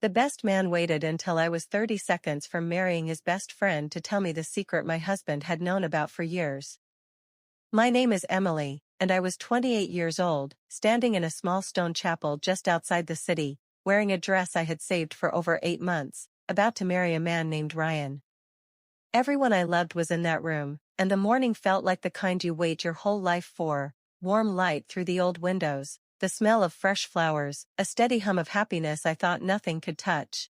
The best man waited until I was 30 seconds from marrying his best friend to tell me the secret my husband had known about for years. My name is Emily, and I was 28 years old, standing in a small stone chapel just outside the city, wearing a dress I had saved for over 8 months, about to marry a man named Ryan. Everyone I loved was in that room, and the morning felt like the kind you wait your whole life for: warm light through the old windows, the smell of fresh flowers, a steady hum of happiness I thought nothing could touch.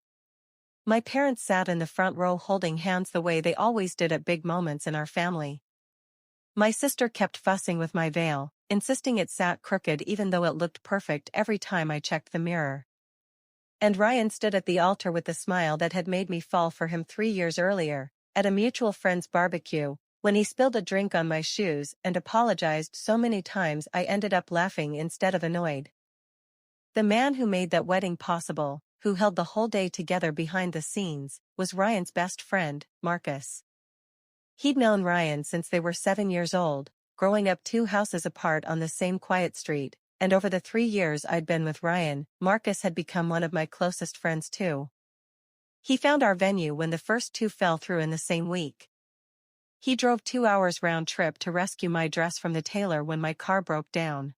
My parents sat in the front row holding hands the way they always did at big moments in our family. My sister kept fussing with my veil, insisting it sat crooked even though it looked perfect every time I checked the mirror. And Ryan stood at the altar with the smile that had made me fall for him 3 years earlier, at a mutual friend's barbecue, when he spilled a drink on my shoes and apologized so many times I ended up laughing instead of annoyed. The man who made that wedding possible, who held the whole day together behind the scenes, was Ryan's best friend, Marcus. He'd known Ryan since they were 7 years old, growing up 2 houses apart on the same quiet street, and over the 3 years I'd been with Ryan, Marcus had become one of my closest friends too. He found our venue when the first 2 fell through in the same week. He drove 2 hours round trip to rescue my dress from the tailor when my car broke down.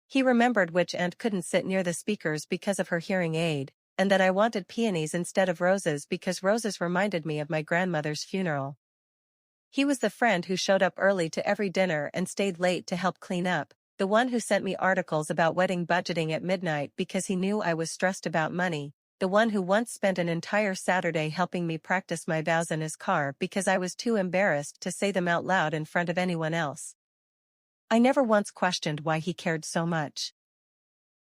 He remembered which aunt couldn't sit near the speakers because of her hearing aid, and that I wanted peonies instead of roses because roses reminded me of my grandmother's funeral. He was the friend who showed up early to every dinner and stayed late to help clean up, the one who sent me articles about wedding budgeting at midnight because he knew I was stressed about money, the one who once spent an entire Saturday helping me practice my vows in his car because I was too embarrassed to say them out loud in front of anyone else. I never once questioned why he cared so much.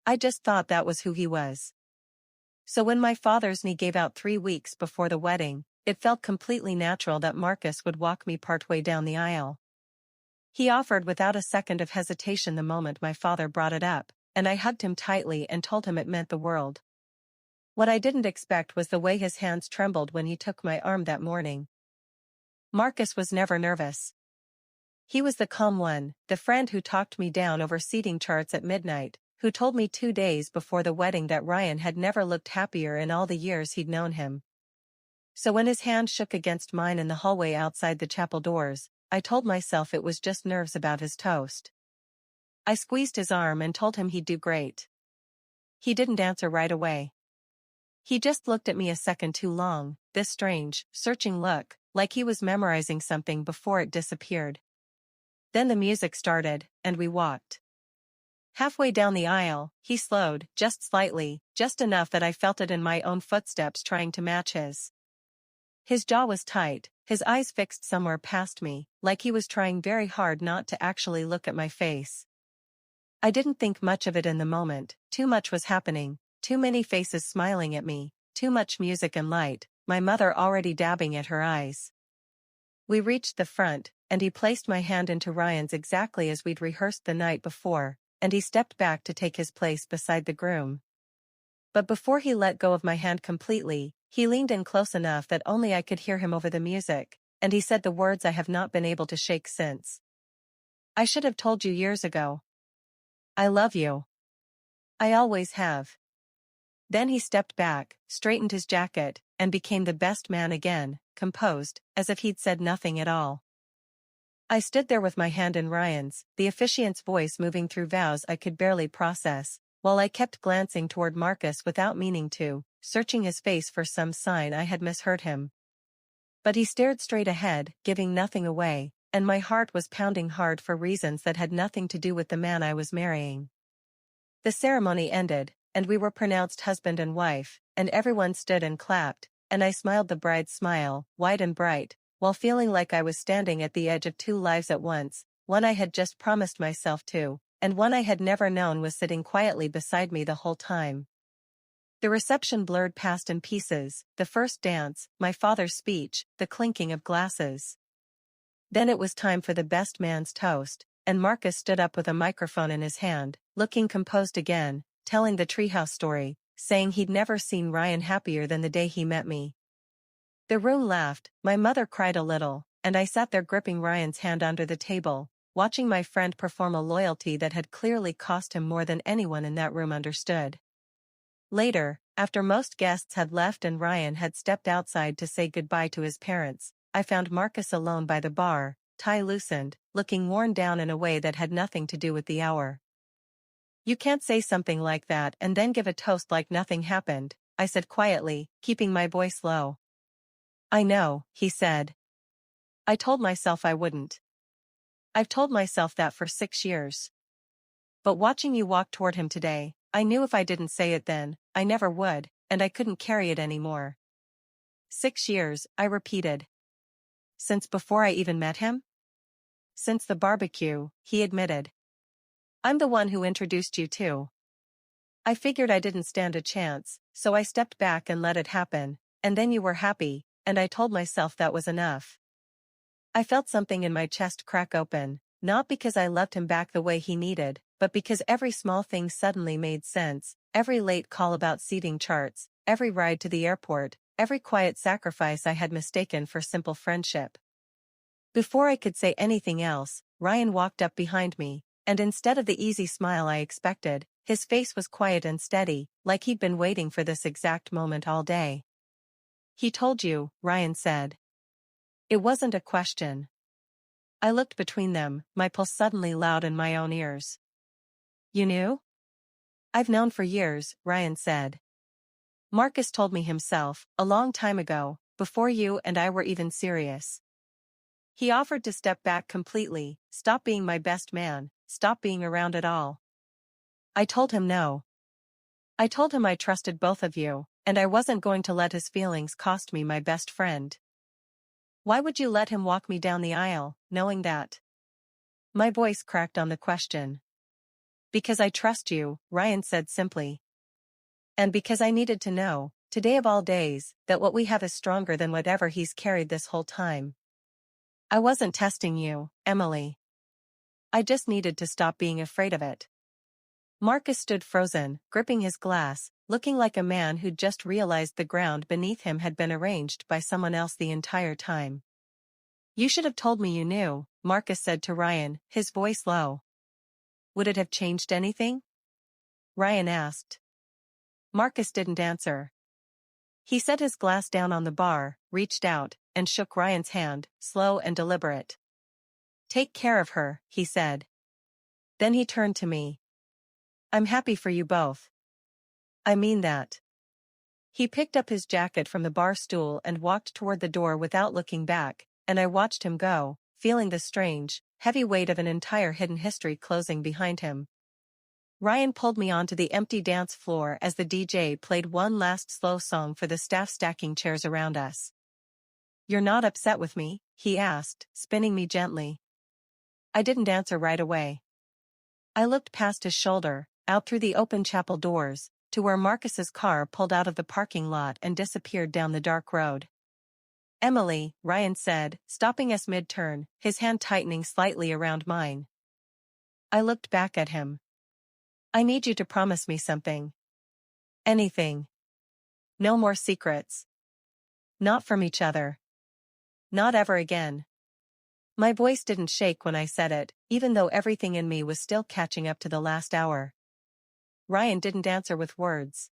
I just thought that was who he was. So when my father's knee gave out 3 weeks before the wedding, it felt completely natural that Marcus would walk me partway down the aisle. He offered without a second of hesitation the moment my father brought it up, and I hugged him tightly and told him it meant the world. What I didn't expect was the way his hands trembled when he took my arm that morning. Marcus was never nervous. He was the calm one, the friend who talked me down over seating charts at midnight, who told me 2 days before the wedding that Ryan had never looked happier in all the years he'd known him. So when his hand shook against mine in the hallway outside the chapel doors, I told myself it was just nerves about his toast. I squeezed his arm and told him he'd do great. He didn't answer right away. He just looked at me a second too long, this strange, searching look, like he was memorizing something before it disappeared. Then the music started, and we walked. Halfway down the aisle, he slowed, just slightly, just enough that I felt it in my own footsteps trying to match his. His jaw was tight, his eyes fixed somewhere past me, like he was trying very hard not to actually look at my face. I didn't think much of it in the moment, too much was happening, too many faces smiling at me, too much music and light, my mother already dabbing at her eyes. We reached the front, and he placed my hand into Ryan's exactly as we'd rehearsed the night before, and he stepped back to take his place beside the groom. But before he let go of my hand completely, he leaned in close enough that only I could hear him over the music, and he said the words I have not been able to shake since. I should have told you years ago. I love you. I always have. Then he stepped back, straightened his jacket, and became the best man again, composed, as if he'd said nothing at all. I stood there with my hand in Ryan's, the officiant's voice moving through vows I could barely process, while I kept glancing toward Marcus without meaning to, searching his face for some sign I had misheard him. But he stared straight ahead, giving nothing away, and my heart was pounding hard for reasons that had nothing to do with the man I was marrying. The ceremony ended, and we were pronounced husband and wife, and everyone stood and clapped, and I smiled the bride's smile, wide and bright, while feeling like I was standing at the edge of 2 lives at once, one I had just promised myself to, and one I had never known was sitting quietly beside me the whole time. The reception blurred past in pieces, the first dance, my father's speech, the clinking of glasses. Then it was time for the best man's toast, and Marcus stood up with a microphone in his hand, looking composed again, telling the treehouse story, saying he'd never seen Ryan happier than the day he met me. The room laughed, my mother cried a little, and I sat there gripping Ryan's hand under the table, watching my friend perform a loyalty that had clearly cost him more than anyone in that room understood. Later, After most guests had left and Ryan had stepped outside to say goodbye to his parents, I found Marcus alone by the bar, tie loosened, looking worn down in a way that had nothing to do with the hour. "You can't say something like that and then give a toast like nothing happened," I said quietly, keeping my voice low. "I know," he said. "I told myself I wouldn't. I've told myself that for 6 years. But watching you walk toward him today, I knew if I didn't say it then, I never would, and I couldn't carry it anymore." 6 years, I repeated. "Since before I even met him?" "Since the barbecue," he admitted. "I'm the one who introduced you too." I figured I didn't stand a chance, so I stepped back and let it happen, and then you were happy, and I told myself that was enough. I felt something in my chest crack open, not because I loved him back the way he needed, but because every small thing suddenly made sense, every late call about seating charts, every ride to the airport, every quiet sacrifice I had mistaken for simple friendship. Before I could say anything else, Ryan walked up behind me, and instead of the easy smile I expected, his face was quiet and steady, like he'd been waiting for this exact moment all day. "He told you," Ryan said. It wasn't a question. I looked between them, my pulse suddenly loud in my own ears. "You knew?" "I've known for years," Ryan said. "Marcus told me himself, a long time ago, before you and I were even serious. He offered to step back completely, stop being my best man, stop being around at all. I told him no. I told him I trusted both of you, and I wasn't going to let his feelings cost me my best friend." "Why would you let him walk me down the aisle, knowing that?" My voice cracked on the question. "Because I trust you," Ryan said simply. "And because I needed to know, today of all days, that what we have is stronger than whatever he's carried this whole time. I wasn't testing you, Emily. I just needed to stop being afraid of it." Marcus stood frozen, gripping his glass, looking like a man who'd just realized the ground beneath him had been arranged by someone else the entire time. "You should have told me you knew," Marcus said to Ryan, his voice low. "Would it have changed anything?" Ryan asked. Marcus didn't answer. He set his glass down on the bar, reached out, and shook Ryan's hand, slow and deliberate. "Take care of her," he said. Then he turned to me. "I'm happy for you both. I mean that." He picked up his jacket from the bar stool and walked toward the door without looking back, and I watched him go, feeling the strange, heavy weight of an entire hidden history closing behind him. Ryan pulled me onto the empty dance floor as the DJ played one last slow song for the staff stacking chairs around us. "You're not upset with me?" he asked, spinning me gently. I didn't answer right away. I looked past his shoulder, out through the open chapel doors, to where Marcus's car pulled out of the parking lot and disappeared down the dark road. "Emily," Ryan said, stopping us mid-turn, his hand tightening slightly around mine. I looked back at him. "I need you to promise me something. Anything. No more secrets. Not from each other. Not ever again." My voice didn't shake when I said it, even though everything in me was still catching up to the last hour. Ryan didn't answer with words.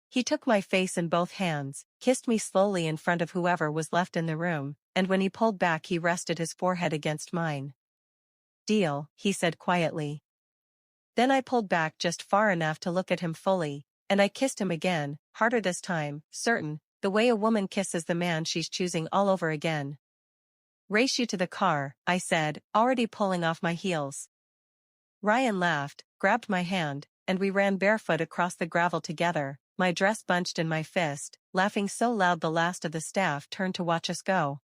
He took my face in both hands, kissed me slowly in front of whoever was left in the room, and when he pulled back he rested his forehead against mine. "Deal," he said quietly. Then I pulled back just far enough to look at him fully, and I kissed him again, harder this time, certain, the way a woman kisses the man she's choosing all over again. "Race you to the car," I said, already pulling off my heels. Ryan laughed, grabbed my hand, and we ran barefoot across the gravel together, my dress bunched in my fist, laughing so loud the last of the staff turned to watch us go.